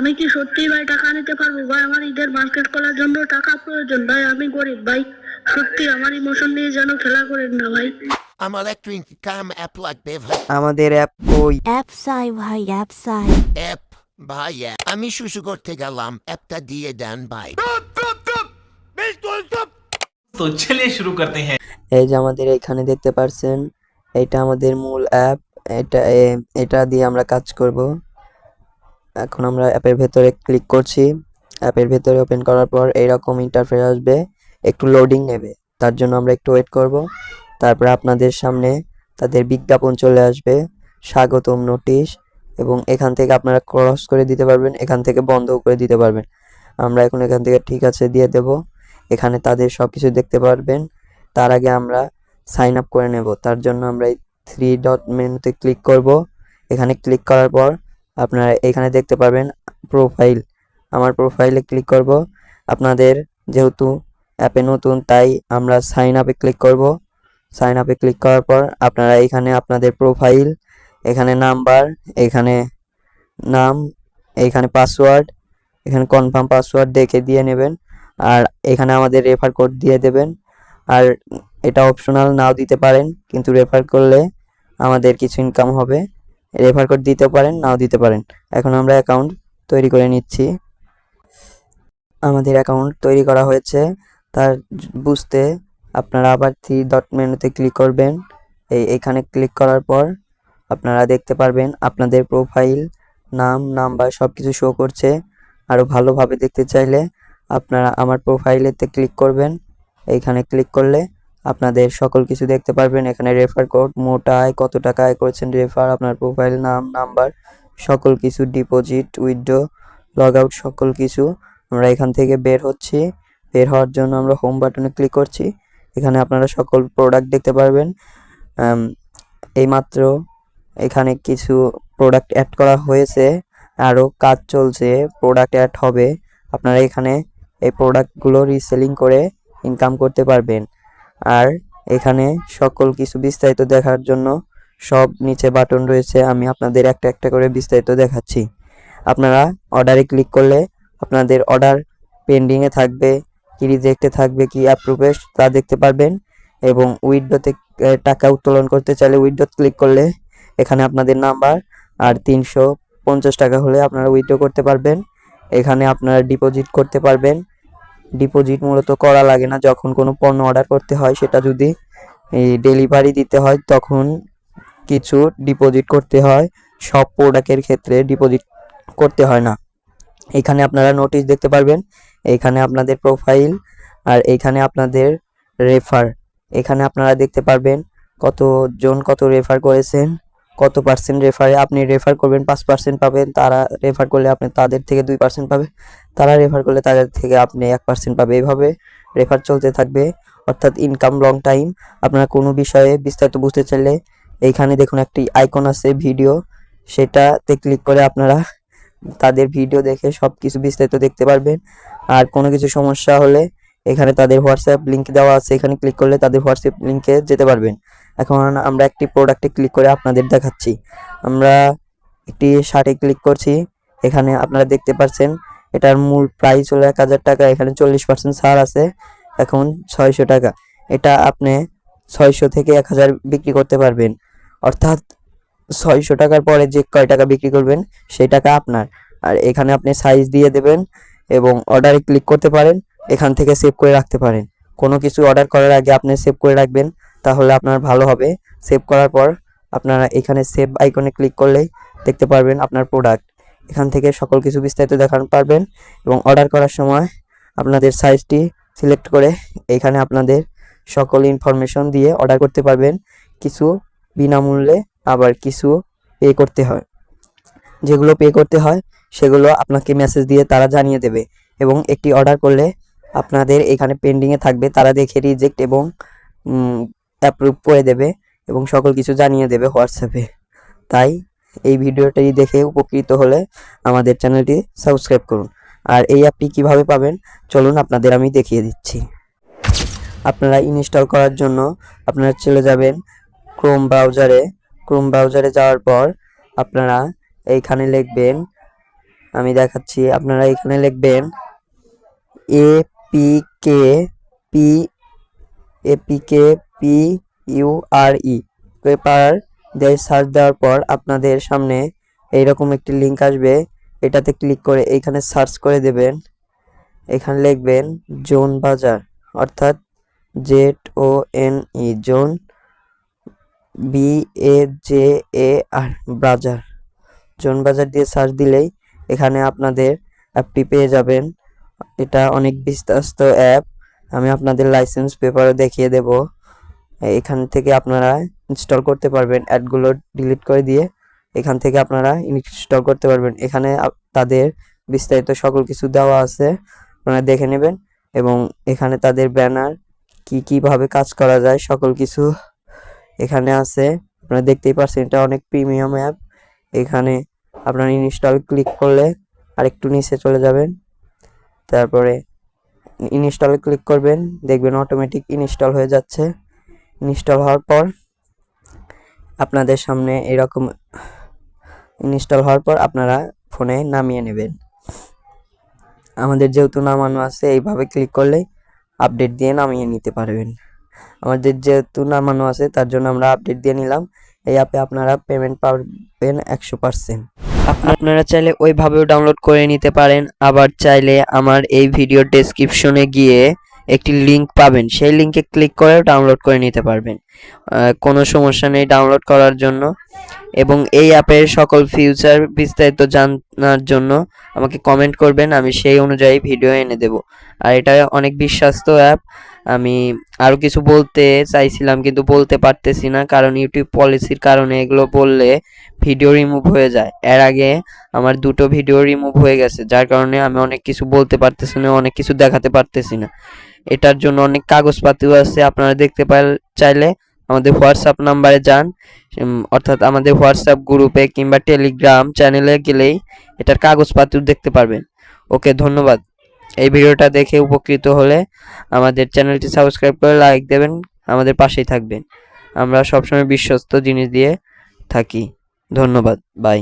আমি কি সত্যি ভাই টাকা নিতে পারবো ভাই? আমার ঈদের মার্কেট করার জন্য টাকা প্রয়োজন ভাই, আমি গরিব ভাই। সত্যি আমার ইমোশন নিয়ে যেন খেলা করেন না ভাই। আমার একটা ইনকাম অ্যাপ লাগবে ভাই। আমাদের অ্যাপ কই? অ্যাপ চাই ভাই, অ্যাপ চাই। অ্যাপ ভাই আমি শুশু করতে গেলাম, অ্যাপটা দিয়ে দেন ভাই। तो चलिए शुरू करते हैं। এই যে আমাদের এখানে দেখতে পাচ্ছেন, এটা আমাদের মূল অ্যাপ। এটা দিয়ে আমরা কাজ করব। এখন আমরা অ্যাপের ভেতরে ক্লিক করছি। অ্যাপের ভেতরে ওপেন করার পর এইরকম ইন্টারফেস আসবে, একটু লোডিং নেবে, তার জন্য আমরা একটু ওয়েট করব। তারপর আপনাদের সামনে তাদের বিজ্ঞাপন চলে আসবে, স্বাগতম নোটিশ, এবং এখান থেকে আপনারা ক্রস করে দিতে পারবেন, এখান থেকে বন্ধ করে দিতে পারবেন। আমরা এখন এখান থেকে ঠিক আছে দিয়ে দেব। এখানে তাদের সব কিছু দেখতে পারবেন। তার আগে আমরা সাইন আপ করে নেব, তার জন্য আমরা এই 3 ডট মেনুতে ক্লিক করব। এখানে ক্লিক করার পর আপনারা এখানে দেখতে পারবেন প্রোফাইল। আমার প্রোফাইলে ক্লিক করব। আপনাদের যেহেতু অ্যাপে নতুন, তাই আমরা সাইন আপে ক্লিক করব। সাইন আপে ক্লিক করার পর আপনারা এখানে আপনাদের প্রোফাইল, এখানে নাম্বার, এখানে নাম, এখানে পাসওয়ার্ড, এখানে কনফার্ম পাসওয়ার্ড দেখে দিয়ে নেবেন। আর এখানে আমাদের রেফার কোড দিয়ে দেবেন। আর এটা অপশনাল নাও দিতে পারেন, কিন্তু রেফার করলে আমাদের কিছু ইনকাম হবে। রেফার কোড দিতে পারেন, নাও দিতে পারেন। এখন আমরা অ্যাকাউন্ট তৈরি করে নিচ্ছি। আমাদের অ্যাকাউন্ট তৈরি করা হয়েছে, তার বুঝতে আপনারা আবার 3 ডট মেনুতে ক্লিক করবেন। এখানে ক্লিক করার পর আপনারা দেখতে পারবেন আপনাদের প্রোফাইল, নাম, নাম্বার সব কিছু শো করছে। আরও ভালোভাবে দেখতে চাইলে আপনারা আমার প্রোফাইলেতে ক্লিক করবেন। এইখানে ক্লিক করলে আপনাদের সকল কিছু দেখতে পারবেন। এখানে রেফার কোড, মোট আয়, কত টাকা আয় করেছেন রেফার, আপনার প্রোফাইল, নাম, নাম্বার, সকল কিছু, ডিপোজিট, উইথড্র, লগ আউট, সকল কিছু। আমরা এখান থেকে বের হচ্ছি। বের হওয়ার জন্য আমরা হোম বাটনে ক্লিক করছি। এখানে আপনারা সকল প্রোডাক্ট দেখতে পারবেন। এইমাত্র এখানে কিছু প্রোডাক্ট অ্যাড করা হয়েছে, আরও কাজ চলছে, প্রোডাক্ট অ্যাড হবে। আপনারা এখানে এই প্রোডাক্টগুলো রিসেলিং করে ইনকাম করতে পারবেন। আর এখানে সকল কিছু বিস্তারিত দেখার জন্য সব নিচে বাটন রয়েছে, আমি আপনাদের একটা একটা করে বিস্তারিত দেখাচ্ছি। আপনারা অর্ডারে ক্লিক করলে আপনাদের অর্ডার পেন্ডিংয়ে থাকবে, কি রিজেক্টে থাকবে, কি অ্যাপ্রুভে, তা দেখতে পারবেন। এবং উইথড্রতে টাকা উত্তোলন করতে চাইলে উইথড্র ক্লিক করলে এখানে আপনাদের নাম্বার আর 350 টাকা হলে আপনারা উইথড্র করতে পারবেন। এখানে আপনারা ডিপোজিট করতে পারবেন। ডিপোজিট মূলত করা লাগে না, যখন কোনো পণ্য অর্ডার করতে হয়, সেটা যদি ডেলিভারি দিতে হয় তখন কিছু ডিপোজিট করতে হয়। সব প্রোডাক্টের ক্ষেত্রে ডিপোজিট করতে হয় না। এখানে আপনারা নোটিশ দেখতে পারবেন, এখানে আপনাদের প্রোফাইল, আর এখানে আপনাদের রেফার। এখানে আপনারা দেখতে পারবেন কতজন কত রেফার করেছেন, কত পার্সেন্ট রেফারে। আপনি রেফার করবেন 5% পাবেন, তারা রেফার করলে আপনি তাদের থেকে 2% পাবে, তারা রেফার করলে তাদের থেকে আপনি 1% পাবে। এইভাবে রেফার চলতে থাকবে, অর্থাৎ ইনকাম লং টাইম। আপনারা কোনো বিষয়ে বিস্তারিত বুঝতে চাইলে এইখানে দেখুন একটি আইকন আছে ভিডিও, সেটাতে ক্লিক করে আপনারা তাদের ভিডিও দেখে সব কিছু বিস্তারিত দেখতে পারবেন। আর কোনো কিছু সমস্যা হলে এখানে তাদের হোয়াটসঅ্যাপ লিঙ্ক দেওয়া আছে, এখানে ক্লিক করলে তাদের হোয়াটসঅ্যাপ লিঙ্কে যেতে পারবেন। এখন আমরা একটি প্রোডাক্টে ক্লিক করে আপনাদের দেখাচ্ছি। আমরা একটি শার্টে ক্লিক করছি। এখানে আপনারা দেখতে পাচ্ছেন এটার মূল প্রাইস হলো 1000 টাকা, এখানে 40% ছাড় আছে, এখন 600 টাকা। এটা আপনি 600 থেকে 1000 বিক্রি করতে পারবেন, অর্থাৎ 600 টাকার পরে যে কয় টাকা বিক্রি করবেন সেই টাকা আপনার। আর এখানে আপনি সাইজ দিয়ে দেবেন এবং অর্ডারে ক্লিক করতে পারেন, এখান থেকে সেভ করে রাখতে পারেন। কোনো কিছু অর্ডার করার আগে আপনি সেভ করে রাখবেন, তাহলে আপনার ভালো হবে। সেভ করার পর আপনারা এখানে সেভ আইকনে ক্লিক করলেই দেখতে পারবেন আপনার প্রোডাক্ট। এখান থেকে সকল কিছু বিস্তারিত দেখাতে পারবেন এবং অর্ডার করার সময় আপনাদের সাইজটি সিলেক্ট করে এখানে আপনাদের সকল ইনফরমেশন দিয়ে অর্ডার করতে পারবেন। কিছু বিনামূল্যে, আবার কিছু পে করতে হয়। যেগুলো পে করতে হয় সেগুলো আপনাকে মেসেজ দিয়ে তারা জানিয়ে দেবে, এবং একটি অর্ডার করলে আপনাদের এখানে পেন্ডিংয়ে থাকবে, তারা দেখে রিজেক্ট এবং অ্যাপ্রুভ করে দেবে এবং সকল কিছু জানিয়ে দেবে হোয়াটসঅ্যাপে। তাই এই ভিডিওটি দেখে উপকৃত হলে আমাদের চ্যানেলটি সাবস্ক্রাইব করুন। আর এই অ্যাপটি কিভাবে পাবেন চলুন আপনাদের আমি দেখিয়ে দিচ্ছি। আপনারা ইনস্টল করার জন্য আপনারা চলে যাবেন ক্রোম ব্রাউজারে। ক্রোম ব্রাউজারে যাওয়ার পর আপনারা এইখানে লিখবেন আমি দেখাচ্ছি। আপনারা এখানে লিখবেন APKPURE পেপার দিয়ে সার্চ দেওয়ার পর আপনাদের সামনে এইরকম একটি লিঙ্ক আসবে। এটাতে ক্লিক করে এইখানে সার্চ করে দেবেন। এখানে লিখবেন জোন বাজার, অর্থাৎ ZONE জোন BAJAR বাজার, জোন বাজার দিয়ে সার্চ দিলেই এখানে আপনাদের অ্যাপটি পেয়ে যাবেন। এটা অনেক বিশ্বস্ত অ্যাপ। আমি আপনাদের লাইসেন্স পেপারও দেখিয়ে দেব। এখান থেকে আপনারা ইনস্টল করতে পারবেন। অ্যাডগুলো ডিলিট করে দিয়ে এখান থেকে আপনারা ইনস্টল করতে পারবেন। এখানে তাদের বিস্তারিত সকল কিছু দেওয়া আছে, আপনারা দেখে নেবেন। এবং এখানে তাদের ব্যানার কিভাবে কাজ করা যায় সকল কিছু এখানে আছে, আপনারা দেখতেই পাচ্ছেন। এটা অনেক প্রিমিয়াম অ্যাপ। এখানে আপনারা ইনস্টল ক্লিক করলে আরেকটু নিচে চলে যাবেন, তারপরে ইনস্টল ক্লিক করবেন, দেখবেন অটোমেটিক ইনস্টল হয়ে যাচ্ছে। ইনস্টল হওয়ার পর আপনাদের সামনে এরকম ইনস্টল হওয়ার পর আপনারা ফোনে নামিয়ে নেবেন। আমাদের যেহেতু নামানো আছে, এইভাবে ক্লিক করলেই আপডেট দিয়ে নামিয়ে নিতে পারবেন। আমাদের যেহেতু নামানো আছে তার জন্য আমরা আপডেট দিয়ে নিলাম। এই অ্যাপে আপনারা পেমেন্ট পাবেন 100%। আপনারা চাইলে ওইভাবেও ডাউনলোড করে নিতে পারেন, আবার চাইলে আমার এই ভিডিও ডেসক্রিপশনে গিয়ে একটি লিংক পাবেন, সেই লিংকে ক্লিক করেও ডাউনলোড করে নিতে পারবেন। কোনো সমস্যা নেই ডাউনলোড করার জন্য। এবং এই অ্যাপের সকল ফিউচার বিস্তারিত জানার জন্য আমাকে কমেন্ট করবেন, আমি সেই অনুযায়ী ভিডিও এনে দেব। আর এটা অনেক বিশ্বস্ত অ্যাপ। আমি আরও কিছু বলতে চাইছিলাম কিন্তু বলতে পারতেছি না, কারণ ইউটিউব পলিসির কারণে এগুলো বললে ভিডিও রিমুভ হয়ে যায়। এর আগে আমার 2টো ভিডিও রিমুভ হয়ে গেছে, যার কারণে আমি অনেক কিছু বলতে পারতেছি না, অনেক কিছু দেখাতে পারতেছি না। এটার জন্য অনেক কাগজপাতিও আছে, আপনারা দেখতে চাইলে আমাদের হোয়াটসঅ্যাপ নাম্বারে যান, অর্থাৎ আমাদের হোয়াটসঅ্যাপ গ্রুপে কিংবা টেলিগ্রাম চ্যানেলে গেলেই এটার কাগজপাতিও দেখতে পারবেন। ওকে, ধন্যবাদ। এই ভিডিওটা দেখে উপকৃত হলে আমাদের চ্যানেলটি সাবস্ক্রাইব করে লাইক দেবেন, আমাদের পাশেই থাকবেন। আমরা সবসময় বিশ্বস্ত জিনিস দিয়ে থাকি। ধন্যবাদ, বাই।